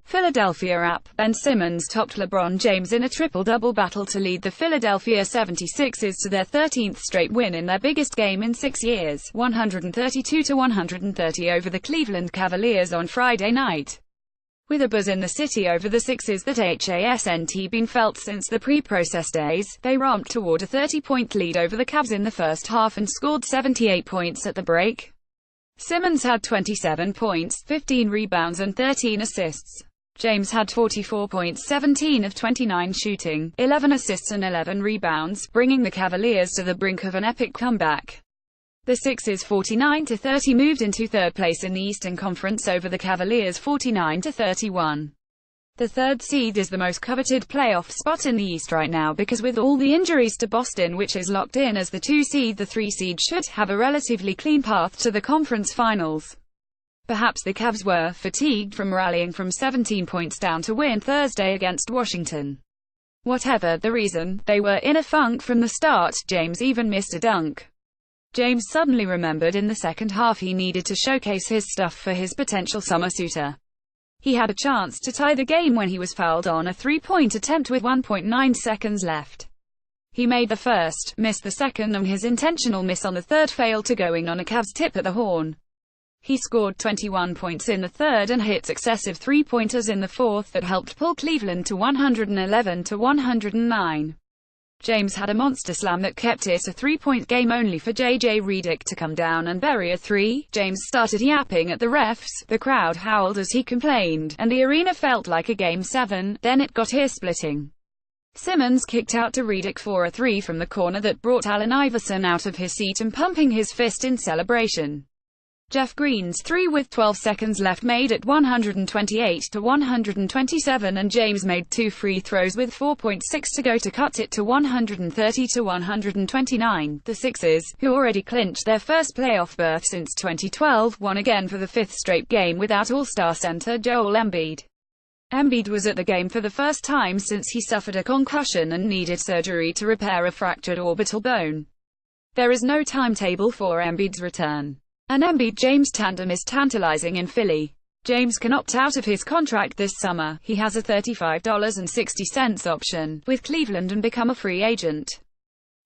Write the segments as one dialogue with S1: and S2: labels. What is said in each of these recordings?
S1: Philadelphia app. Ben Simmons topped LeBron James in a triple-double battle to lead the Philadelphia 76ers to their 13th straight win in their biggest game in 6 years, 132-130 over the Cleveland Cavaliers on Friday night. With a buzz in the city over the Sixers that hasn't been felt since the pre-process days, they ramped toward a 30-point lead over the Cavs in the first half and scored 78 points at the break. Simmons had 27 points, 15 rebounds and 13 assists. James had 44 points, 17 of 29 shooting, 11 assists and 11 rebounds, bringing the Cavaliers to the brink of an epic comeback. The Sixers 49-30 moved into third place in the Eastern Conference over the Cavaliers 49-31. The third seed is the most coveted playoff spot in the East right now because with all the injuries to Boston, which is locked in as the 2 seed, the 3 seed should have a relatively clean path to the conference finals. Perhaps the Cavs were fatigued from rallying from 17 points down to win Thursday against Washington. Whatever the reason, they were in a funk from the start. James even missed a dunk. James suddenly remembered in the second half he needed to showcase his stuff for his potential summer suitor. He had a chance to tie the game when he was fouled on a three-point attempt with 1.9 seconds left. He made the first, missed the second, and his intentional miss on the third failed to go in on a Cavs tip at the horn. He scored 21 points in the third and hit successive three-pointers in the fourth that helped pull Cleveland to 111-109. James had a monster slam that kept it a three-point game only for J.J. Redick to come down and bury a three. James started yapping at the refs, the crowd howled as he complained, and the arena felt like a Game 7, then it got ear-splitting. Simmons kicked out to Redick for a three from the corner that brought Allen Iverson out of his seat and pumping his fist in celebration. Jeff Green's three with 12 seconds left made it 128-127, and James made 2 free throws with 4.6 to go to cut it to 130-129. The Sixers, who already clinched their first playoff berth since 2012, won again for the 5th straight game without All-Star center Joel Embiid. Embiid was at the game for the first time since he suffered a concussion and needed surgery to repair a fractured orbital bone. There is no timetable for Embiid's return. An Embiid-James tandem is tantalizing in Philly. James can opt out of his contract this summer. He has a $35.60 option with Cleveland and become a free agent.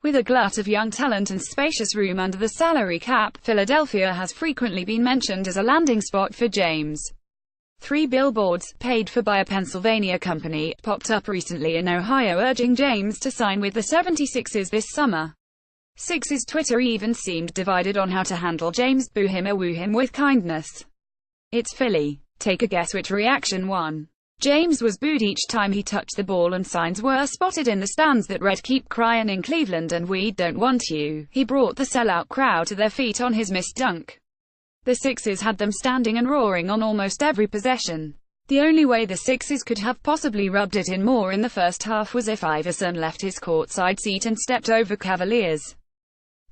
S1: With a glut of young talent and spacious room under the salary cap, Philadelphia has frequently been mentioned as a landing spot for James. 3 billboards, paid for by a Pennsylvania company, popped up recently in Ohio urging James to sign with the 76ers this summer. Sixers Twitter even seemed divided on how to handle James. Boo him or woo him with kindness. It's Philly. Take a guess which reaction won. James was booed each time he touched the ball, and signs were spotted in the stands that read "Keep crying in Cleveland" and "We don't want you." He brought the sellout crowd to their feet on his missed dunk. The Sixers had them standing and roaring on almost every possession. The only way the Sixers could have possibly rubbed it in more in the first half was if Iverson left his courtside seat and stepped over Cavaliers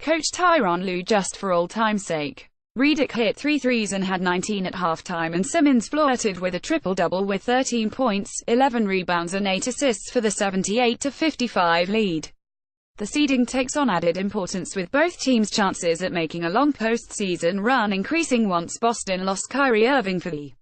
S1: coach Tyronn Lue just for old time's sake. Redick hit 3 threes and had 19 at halftime, and Simmons flirted with a triple-double with 13 points, 11 rebounds and 8 assists for the 78-55 lead. The seeding takes on added importance with both teams' chances at making a long postseason run increasing once Boston lost Kyrie Irving for the